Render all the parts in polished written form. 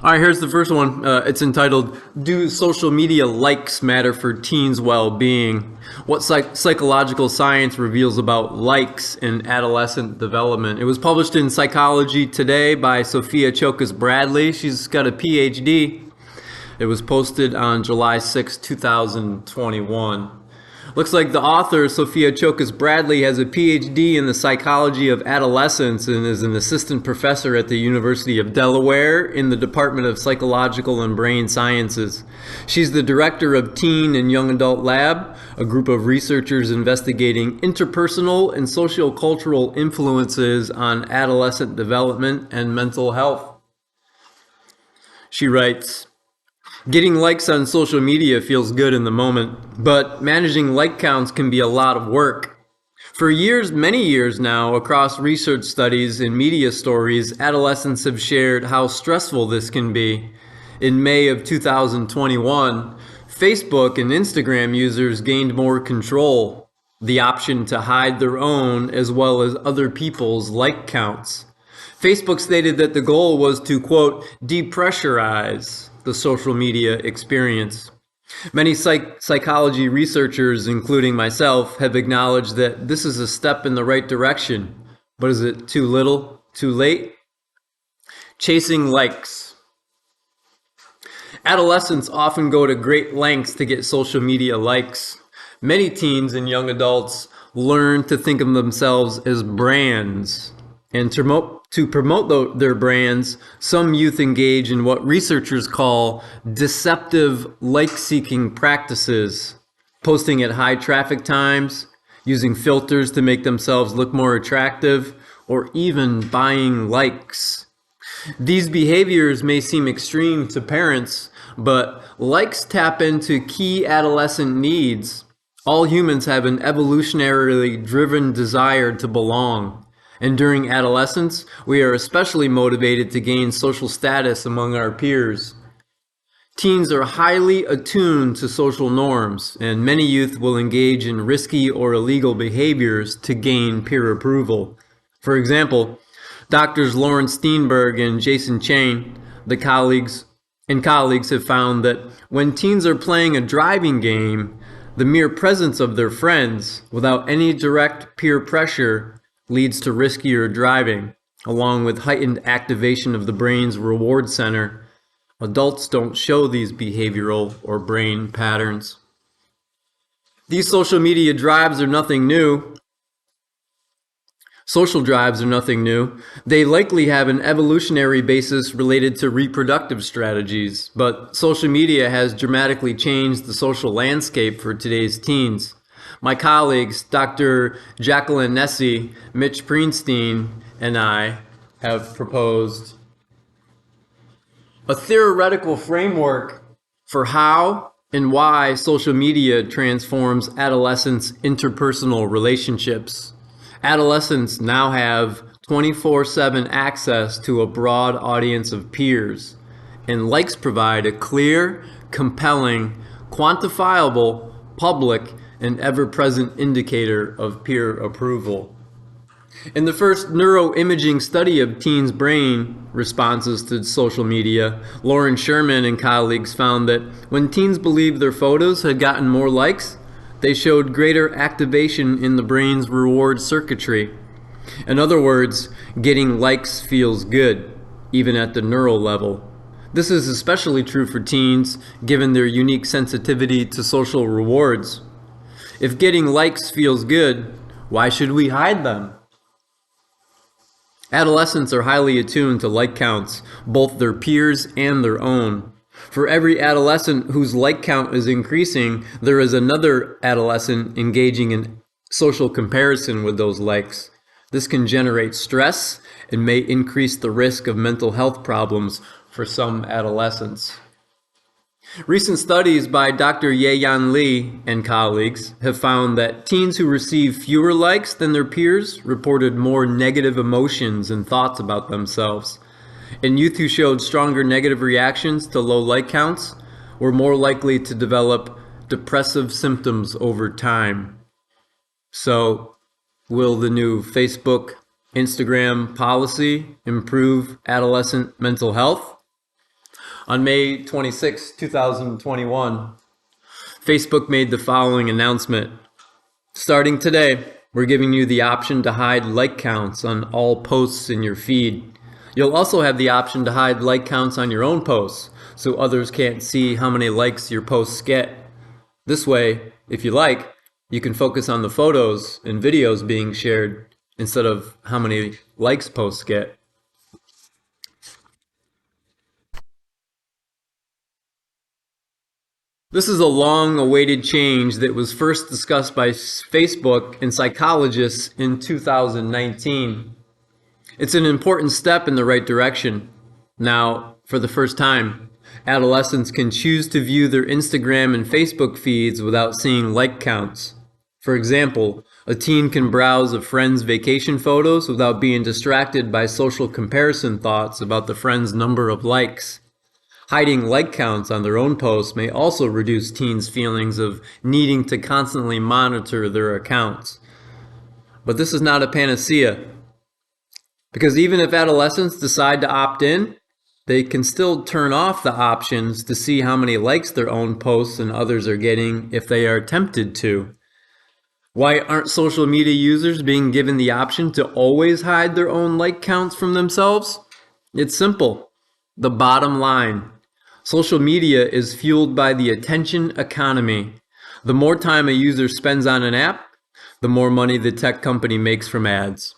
All right, here's the first one. It's entitled, Do Social Media Likes Matter for Teens' Well-Being? What psychological science reveals about likes in adolescent development? It was published in Psychology Today by Sophia Chokas Bradley. She's got a PhD. It was posted on July 6, 2021. Looks like the author, Sophia Chokas Bradley, has a PhD in the psychology of adolescence and is an assistant professor at the University of Delaware in the Department of Psychological and Brain Sciences. She's the director of Teen and Young Adult Lab, a group of researchers investigating interpersonal and sociocultural influences on adolescent development and mental health. She writes, getting likes on social media feels good in the moment, but managing like counts can be a lot of work. For years, many years now, across research studies and media stories, adolescents have shared how stressful this can be. In May of 2021, Facebook and Instagram users gained more control, the option to hide their own as well as other people's like counts. Facebook stated that the goal was to, quote, depressurize the social media experience. Many psychology researchers, including myself, have acknowledged that this is a step in the right direction. But is it too little, too late? Chasing likes. Adolescents often go to great lengths to get social media likes. Many teens and young adults learn to think of themselves as brands. And to promote their brands, some youth engage in what researchers call deceptive like-seeking practices, posting at high traffic times, using filters to make themselves look more attractive, or even buying likes. These behaviors may seem extreme to parents, but likes tap into key adolescent needs. All humans have an evolutionarily driven desire to belong. And during adolescence, we are especially motivated to gain social status among our peers. Teens are highly attuned to social norms, and many youth will engage in risky or illegal behaviors to gain peer approval. For example, doctors Lawrence Steinberg and Jason Chang, colleagues have found that when teens are playing a driving game, the mere presence of their friends, without any direct peer pressure, leads to riskier driving, along with heightened activation of the brain's reward center. Adults don't show these behavioral or brain patterns. These social drives are nothing new. They likely have an evolutionary basis related to reproductive strategies, but social media has dramatically changed the social landscape for today's teens. My colleagues, Dr. Jacqueline Nessie, Mitch Preenstein, and I have proposed a theoretical framework for how and why social media transforms adolescents' interpersonal relationships. Adolescents now have 24/7 access to a broad audience of peers, and likes provide a clear, compelling, quantifiable, public, an ever-present indicator of peer approval. In the first neuroimaging study of teens' brain responses to social media, Lauren Sherman and colleagues found that when teens believed their photos had gotten more likes, they showed greater activation in the brain's reward circuitry. In other words, getting likes feels good, even at the neural level. This is especially true for teens, given their unique sensitivity to social rewards. If getting likes feels good, why should we hide them? Adolescents are highly attuned to like counts, both their peers and their own. For every adolescent whose like count is increasing, there is another adolescent engaging in social comparison with those likes. This can generate stress and may increase the risk of mental health problems for some adolescents. Recent studies by Dr. Ye-Yan Lee and colleagues have found that teens who receive fewer likes than their peers reported more negative emotions and thoughts about themselves. And youth who showed stronger negative reactions to low like counts were more likely to develop depressive symptoms over time. So, will the new Facebook, Instagram policy improve adolescent mental health? On May 26, 2021, Facebook made the following announcement. Starting today, we're giving you the option to hide like counts on all posts in your feed. You'll also have the option to hide like counts on your own posts, so others can't see how many likes your posts get. This way, if you like, you can focus on the photos and videos being shared instead of how many likes posts get. This is a long-awaited change that was first discussed by Facebook and psychologists in 2019. It's an important step in the right direction. Now, for the first time, adolescents can choose to view their Instagram and Facebook feeds without seeing like counts. For example, a teen can browse a friend's vacation photos without being distracted by social comparison thoughts about the friend's number of likes. Hiding like counts on their own posts may also reduce teens' feelings of needing to constantly monitor their accounts. But this is not a panacea, because even if adolescents decide to opt in, they can still turn off the options to see how many likes their own posts and others are getting if they are tempted to. Why aren't social media users being given the option to always hide their own like counts from themselves? It's simple. The bottom line. Social media is fueled by the attention economy. The more time a user spends on an app, the more money the tech company makes from ads.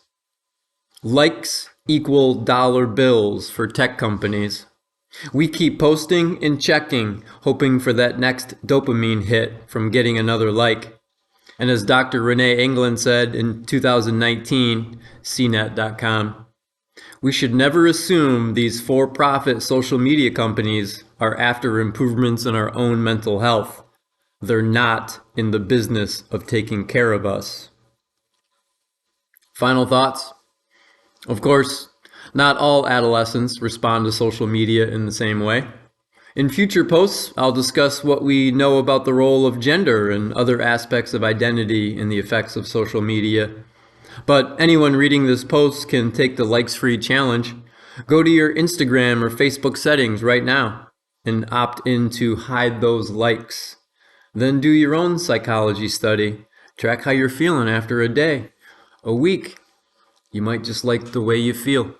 Likes equal dollar bills for tech companies. We keep posting and checking, hoping for that next dopamine hit from getting another like. And as Dr. Renee Engelin said in 2019, CNET.com, we should never assume these for-profit social media companies are after improvements in our own mental health. They're not in the business of taking care of us. Final thoughts? Of course, not all adolescents respond to social media in the same way. In future posts, I'll discuss what we know about the role of gender and other aspects of identity in the effects of social media. But anyone reading this post can take the likes-free challenge. Go to your Instagram or Facebook settings right now and opt in to hide those likes. Then do your own psychology study. Track how you're feeling after a day, a week. You might just like the way you feel.